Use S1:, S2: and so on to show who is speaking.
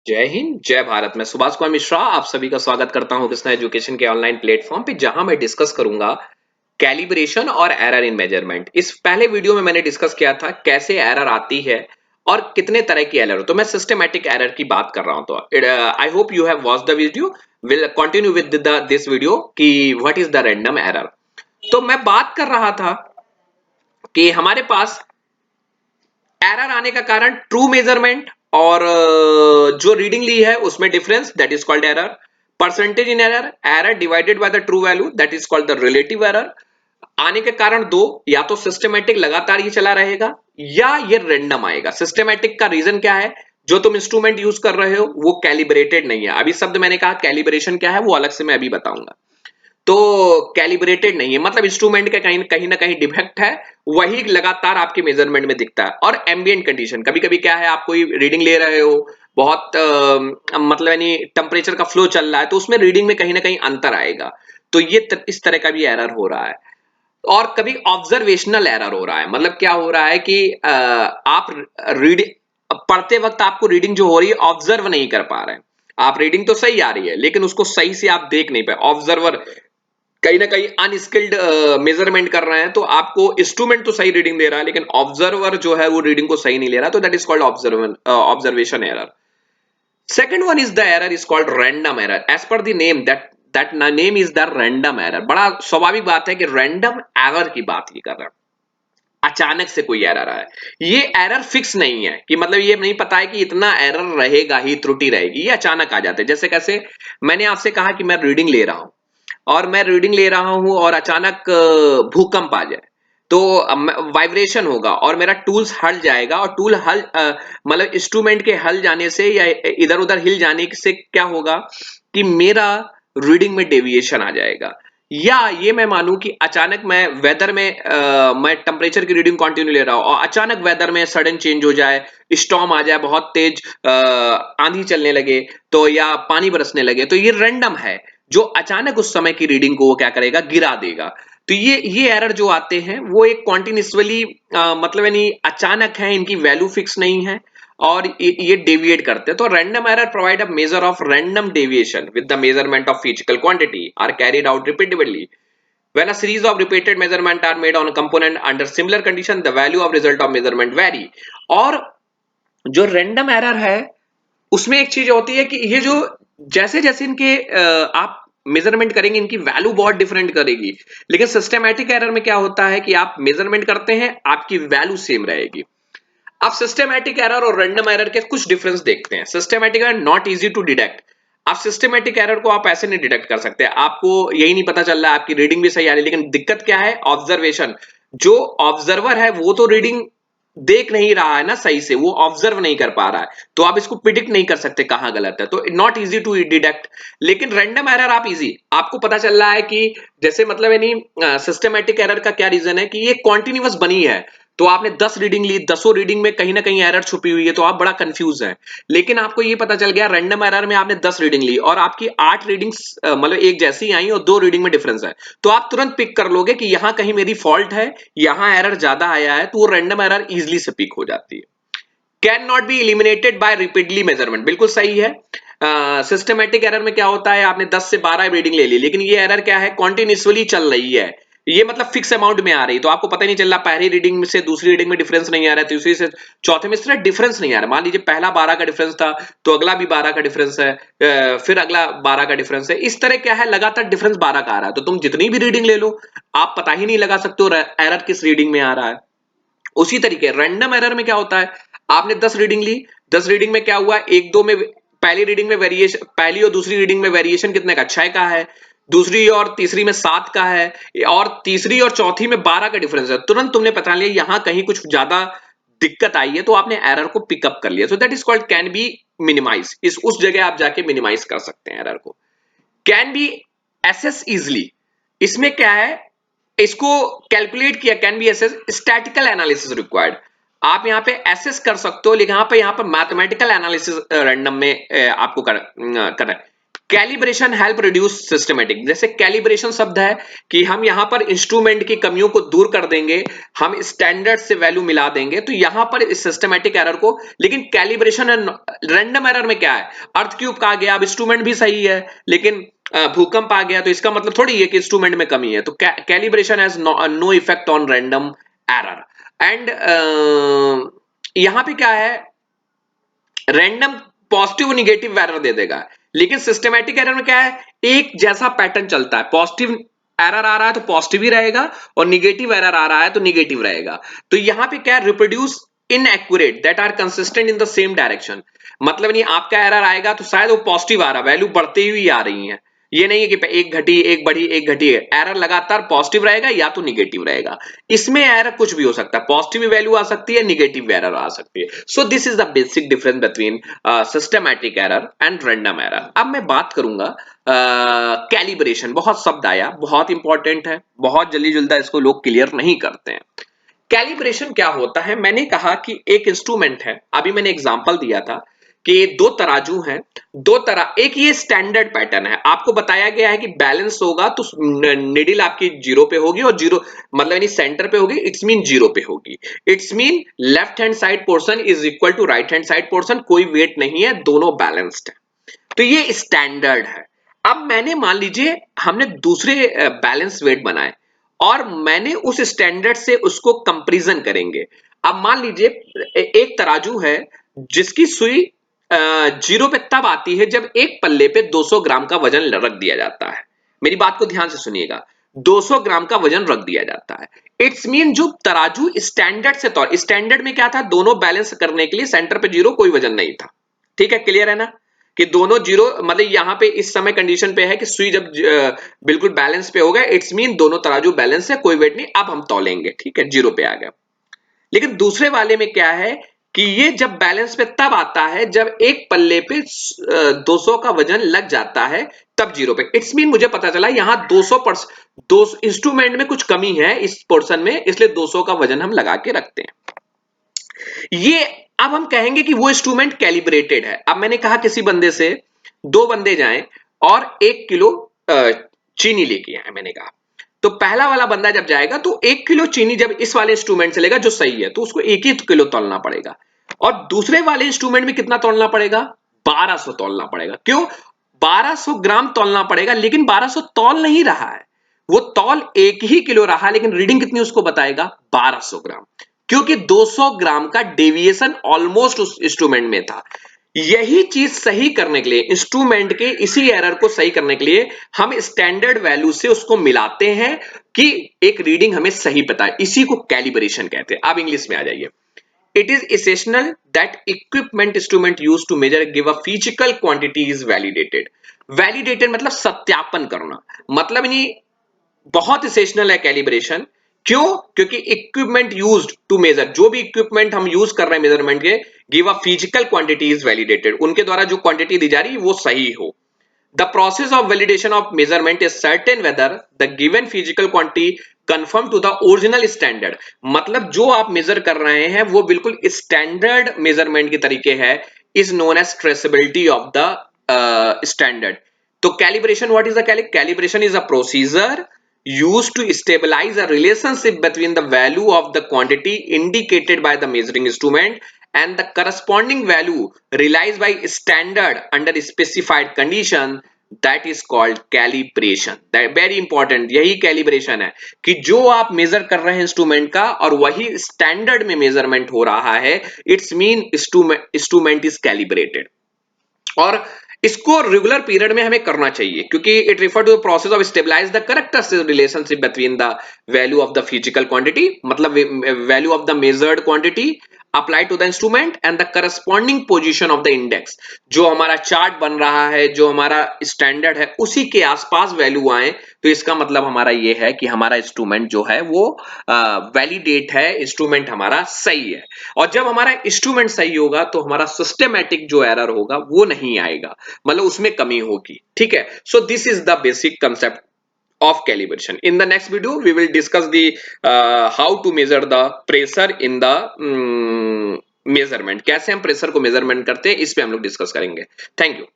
S1: जय हिंद जय भारत। मैं सुभाष कुमार मिश्रा आप सभी का स्वागत करता हूं कृष्णा एजुकेशन के ऑनलाइन प्लेटफॉर्म पे, जहां मैं डिस्कस करूंगा कैलिब्रेशन और एरर इन मेजरमेंट। इस पहले वीडियो में मैंने डिस्कस किया था कैसे एरर आती है और कितने तरह की एरर हो। तो मैं सिस्टमैटिक एरर की बात कर रहा हूं। तो I hope you have watched the video. Will continue with this video कि what is the random error. तो मैं बात कर रहा था कि हमारे पास एरर आने का कारण ट्रू मेजरमेंट और जो रीडिंग ली है उसमें difference, that is called error. Percentage in error, error divided by the true value, that is called the relative error. आने के कारण दो, या तो सिस्टमैटिक लगातार ये चला रहेगा या ये रैंडम आएगा। सिस्टमैटिक का रीजन क्या है? जो तुम इंस्ट्रूमेंट यूज कर रहे हो वो कैलिब्रेटेड नहीं है। अभी शब्द मैंने कहा कैलिब्रेशन क्या है वो अलग से मैं अभी बताऊंगा। तो कैलिब्रेटेड नहीं है मतलब इंस्ट्रूमेंट का कहीं कहीं ना कहीं डिफेक्ट है, वही लगातार आपके मेजरमेंट में दिखता है। और एम्बिएंट कंडीशन, कभी कभी क्या है, आप कोई रीडिंग ले रहे हो, बहुत मतलब यानी टेम्परेचर का फ्लो चल रहा है, तो उसमें रीडिंग में कहीं ना कहीं अंतर आएगा। तो ये इस तरह का भी एरर हो रहा है। और कभी ऑब्जर्वेशनल एरर हो रहा है, मतलब क्या हो रहा है कि आप रीडिंग पढ़ते वक्त आपको रीडिंग जो हो रही है ऑब्जर्व नहीं कर पा रहे हैं। आप रीडिंग तो सही आ रही है लेकिन उसको सही से आप देख नहीं पाए। ऑब्जर्वर कहीं ना कहीं अनस्किल्ड मेजरमेंट कर रहे हैं, तो आपको इंस्ट्रूमेंट तो सही रीडिंग दे रहा है लेकिन ऑब्जर्वर जो है वो रीडिंग को सही नहीं ले रहा, तो that is called observation error. Second one is the error is called random error. As per the name, that name is the random error. बड़ा स्वाभाविक बात है कि रैंडम एरर की बात ही कर रहा है। अचानक से कोई एरर आया, ये एरर फिक्स नहीं है कि मतलब ये नहीं पता है कि इतना एरर रहेगा ही, त्रुटि रहेगी, ये अचानक आ जाते हैं। जैसे कैसे, मैंने आपसे कहा कि मैं रीडिंग ले रहा हूं और मैं रीडिंग ले रहा हूं और अचानक भूकंप आ जाए, तो वाइब्रेशन होगा और मेरा टूल्स हल जाएगा। और टूल हल मतलब इंस्ट्रूमेंट के हल जाने से या इधर उधर हिल जाने से क्या होगा कि मेरा रीडिंग में डेविएशन आ जाएगा। या ये मैं मानूं कि अचानक मैं वेदर में मैं टेम्परेचर की रीडिंग कंटिन्यू ले रहा हूं और अचानक वेदर में सडन चेंज हो जाए, स्टॉर्म आ जाए, बहुत तेज आंधी चलने लगे, तो या पानी बरसने लगे, तो ये रैंडम है। जो अचानक उस समय की रीडिंग को वो क्या करेगा, गिरा देगा। तो ये एरर जो आते हैं वो एक कॉन्टिन्यूसली मतलब यानी अचानक है, इनकी वैल्यू फिक्स नहीं है और ये डेविएट करते हैं। तो random error provide a measure of random deviation with the measurement of physical quantity are carried out repeatedly. When a series of repeated measurements are made on a component under similar condition, the value of result of measurement vary। और जो random error है उसमें एक चीज होती है कि ये जो जैसे जैसे इनके आप मेजरमेंट करेंगे इनकी वैल्यू बहुत डिफरेंट करेगी। लेकिन सिस्टमैटिक एरर में क्या होता है कि आप मेजरमेंट करते हैं, आपकी वैल्यू सेम रहेगी। अब सिस्टमैटिक एरर और रैंडम एरर के कुछ डिफरेंस देखते हैं। Systematic error not easy to detect. आप सिस्टमैटिक एरर को आप ऐसे नहीं डिटेक्ट कर सकते, आपको यही नहीं पता चल रहा है, आपकी रीडिंग भी सही आ रही है, लेकिन दिक्कत क्या है, ऑब्जर्वेशन। जो ऑब्जर्वर है वो तो रीडिंग देख नहीं रहा है ना सही से, वो ऑब्जर्व नहीं कर पा रहा है, तो आप इसको प्रिडिक्ट नहीं कर सकते कहां गलत है, तो नॉट इजी टू डिटेक्ट। लेकिन रैंडम एरर आप इजी, आपको पता चल रहा है कि जैसे मतलब यानी सिस्टमैटिक एरर का क्या रीजन है कि ये कॉन्टिन्यूअस बनी है, तो आपने 10 रीडिंग ली, 10 रीडिंग में कहीं ना कहीं एरर छुपी हुई है, तो आप बड़ा कंफ्यूज हैं। लेकिन आपको ये पता चल गया रैंडम एरर में आपने 10 रीडिंग ली और आपकी 8 रीडिंग्स मतलब एक जैसी आई और 2 रीडिंग में डिफरेंस है, तो आप तुरंत पिक कर लोगे कि यहां कहीं मेरी फॉल्ट है, यहां एरर ज्यादा आया है, तो वो रैंडम एरर इजीली से पिक हो जाती है। Can not be eliminated by repeatedly measurement, बिल्कुल सही है। सिस्टमैटिक एरर में क्या होता है, आपने 10 से 12 रीडिंग ले ली, लेकिन ये एरर क्या है, कॉन्टिन्यूसली चल रही है, ये मतलब फिक्स अमाउंट में आ रही, तो आपको पता ही नहीं चल रहा, पहली रीडिंग से दूसरी रीडिंग में डिफरेंस नहीं आ रहा है, तीसरी से चौथे में इस तरह डिफरेंस नहीं आ रहा। मान लीजिए पहला 12 का डिफरेंस था तो अगला भी 12 का डिफरेंस है, फिर अगला 12 का डिफरेंस है, इस तरह क्या है, लगातार डिफरेंस 12 का आ रहा है, तो तुम जितनी भी रीडिंग ले लो आप पता ही नहीं लगा सकते हो एरर किस रीडिंग में आ रहा है। उसी तरीके रैंडम एरर में क्या होता है, आपने 10 रीडिंग ली, 10 रीडिंग में क्या हुआ, एक दो में पहली रीडिंग में वेरिएशन, पहली और दूसरी रीडिंग में वेरिएशन कितने का, 6 का है, दूसरी और तीसरी में 7 का है, और तीसरी और चौथी में 12 का डिफरेंस है, तुरंत तुमने पता लिया यहां कहीं कुछ ज्यादा दिक्कत आई है, तो आपने एरर को पिकअप कर लिया। So that is called can be minimise. इस उस जगह आप जाके मिनिमाइज कर सकते हैं एरर को। कैन बी एसेस इजली, इसमें क्या है, इसको कैलकुलेट किया, can be assess, statistical analysis required. आप यहां पे एसेस कर सकते हो, लेकिन यहां पे मैथमेटिकल एनालिसिस रैंडम में आपको करना है। कैलिब्रेशन हेल्प रिड्यूस सिस्टमेटिक, जैसे कैलिब्रेशन शब्द है कि हम यहां पर इंस्ट्रूमेंट की कमियों को दूर कर देंगे, हम स्टैंडर्ड से वैल्यू मिला देंगे, तो यहां पर इस सिस्टमेटिक एरर को, लेकिन कैलिब्रेशन एंड रैंडम एरर में क्या है, अर्थक्यूब का आ गया, अब इंस्ट्रूमेंट भी सही है लेकिन भूकंप आ गया, तो इसका मतलब थोड़ी है कि इंस्ट्रूमेंट में कमी है, तो calibration has no effect on random error. And यहां पे क्या है, रैंडम पॉजिटिव और निगेटिव एरर दे देगा, लेकिन सिस्टमैटिक एरर में क्या है, एक जैसा पैटर्न चलता है, पॉजिटिव एरर आ रहा है तो पॉजिटिव ही रहेगा और निगेटिव एरर आ रहा है तो निगेटिव रहेगा। तो यहां पे क्या है, reproduce inaccurate that are consistent in the same direction, मतलब नहीं आपका एरर आएगा तो शायद वो पॉजिटिव आ रहा, वैल्यू बढ़ती हुई आ रही है, ये नहीं है कि एक घटी एक बढ़ी एक घटी है, एरर लगातार पॉजिटिव रहेगा या तो निगेटिव रहेगा। इसमें एरर कुछ भी हो सकता है, पॉजिटिव वैल्यू आ सकती है, निगेटिव एरर आ सकती है। So this is the basic difference between systematic error and random error. अब मैं बात करूंगा कैलिब्रेशन, बहुत शब्द आया, बहुत इंपॉर्टेंट है, बहुत जल्दी जल्दी इसको लोग क्लियर नहीं करते हैं। कैलिब्रेशन क्या होता है, मैंने कहा कि एक इंस्ट्रूमेंट है, अभी मैंने एग्जांपल दिया था कि दो तराजू हैं, दो तरह, एक ये स्टैंडर्ड पैटर्न है, आपको बताया गया है कि बैलेंस होगा तो निडिल आपकी जीरो पे होगी और जीरो मतलब यानी सेंटर पे होगी, इट्स मीन जीरो पे होगी, it's mean left hand side portion is equal to right hand side portion, कोई वेट नहीं है, दोनों बैलेंस्ड है, तो ये स्टैंडर्ड है। अब मैंने मान लीजिए हमने दूसरे बैलेंस वेट बनाए और मैंने उस स्टैंडर्ड से उसको कंपैरिजन करेंगे। अब मान लीजिए एक तराजू है जिसकी सुई जीरो पे तब आती है जब एक पल्ले पे 200 ग्राम का वजन रख दिया जाता है, मेरी बात को ध्यान से सुनिएगा, 200 ग्राम का वजन रख दिया जाता है, इट्स मीन जो तराजू स्टैंडर्ड से तौर, स्टैंडर्ड में क्या था, दोनों बैलेंस करने के लिए सेंटर पे जीरो, कोई वजन नहीं था, ठीक है, क्लियर है ना, कि दोनों जीरो, मतलब यहां पे इस समय कंडीशन पे है कि सुई जब बिल्कुल बैलेंस पे होगा, इट्स मीन दोनों तराजू बैलेंस है, कोई वेट नहीं, अब हम तौलेंगे, ठीक है, जीरो पे आ गया। लेकिन दूसरे वाले में क्या है कि ये जब बैलेंस पे तब आता है जब एक पल्ले पे 200 का वजन लग जाता है, तब जीरो पे, इट्स मीन मुझे पता चला यहां 200% दो इंस्ट्रूमेंट में कुछ कमी है इस पोर्शन में, इसलिए 200 का वजन हम लगा के रखते हैं। ये अब हम कहेंगे कि वो इंस्ट्रूमेंट कैलिब्रेटेड है। अब मैंने कहा किसी बंदे से, दो बंदे जाएं और 1 किलो चीनी लेके आए, मैंने कहा तो पहला वाला बंदा जब जाएगा तो 1 किलो चीनी जब इस वाले इंस्ट्रूमेंट से लेगा जो सही है, तो उसको 1 ही किलो तोलना पड़ेगा, और दूसरे वाले इंस्ट्रूमेंट में कितना तोलना पड़ेगा, 1200 तोलना पड़ेगा। क्यों 1200 ग्राम तोलना पड़ेगा, लेकिन 1200 तौल नहीं रहा है, वो तौल 1 ही किलो रहा, लेकिन रीडिंग कितनी उसको बताएगा, 1200 ग्राम, क्योंकि 200 ग्राम का डेविएशन ऑलमोस्ट उस इंस्ट्रूमेंट में था। यही चीज सही करने के लिए, इंस्ट्रूमेंट के इसी एरर को सही करने के लिए हम स्टैंडर्ड वैल्यू से उसको मिलाते हैं कि एक रीडिंग हमें सही पता है, इसी को कैलिब्रेशन कहते हैं। अब इंग्लिश में आ जाइए, it is essential that equipment instrument used to measure give a physical quantity is validated। validated मतलब सत्यापन करना, मतलब नहीं, बहुत इसेंशियल है कैलिब्रेशन। क्यों, क्योंकि इक्विपमेंट यूज्ड टू मेजर, जो भी इक्विपमेंट हम यूज कर रहे हैं मेजरमेंट के, give a physical quantity is validated, उनके द्वारा जो क्वांटिटी दी जा रही है वो सही हो। The process of validation of measurement is certain whether the given physical quantity conform to the original standard। मतलब जो आप मेजर कर रहे हैं वो बिल्कुल स्टैंडर्ड मेजरमेंट के तरीके है, is known as traceability of the standard। तो calibration, what is the calibration is a procedure used to stabilize a relationship between the value of the quantity indicated by the measuring instrument and the corresponding value realized by standard under specified condition, that is called calibration। that very important, यही calibration है कि जो आप major कर रहे हैं instrument का और वही स्टैंडर्ड में मेजरमेंट हो रहा है, it's mean instrument is calibrated. और इसको रेगुलर पीरियड में हमें करना चाहिए, क्योंकि it refer to the process of stabilize the correct relationship between the value of the physical quantity, मतलब value of the measured quantity apply to the instrument and the corresponding position of the index. जो हमारा chart बन रहा है, जो हमारा standard है, उसी के आसपास वैल्यू आए, तो इसका मतलब हमारा ये है कि हमारा इंस्ट्रूमेंट जो है वो वैलिडेट है, इंस्ट्रूमेंट हमारा सही है। और जब हमारा इंस्ट्रूमेंट सही होगा तो हमारा सिस्टमैटिक जो एरर होगा वो नहीं आएगा, मतलब उसमें कमी होगी, ठीक है। So this is the basic concept of calibration। in the next video we will discuss the how to measure the pressure in the measurement, कैसे हम प्रेशर को मेजरमेंट करते हैं, इस पे हम लोग डिस्कस करेंगे। Thank you.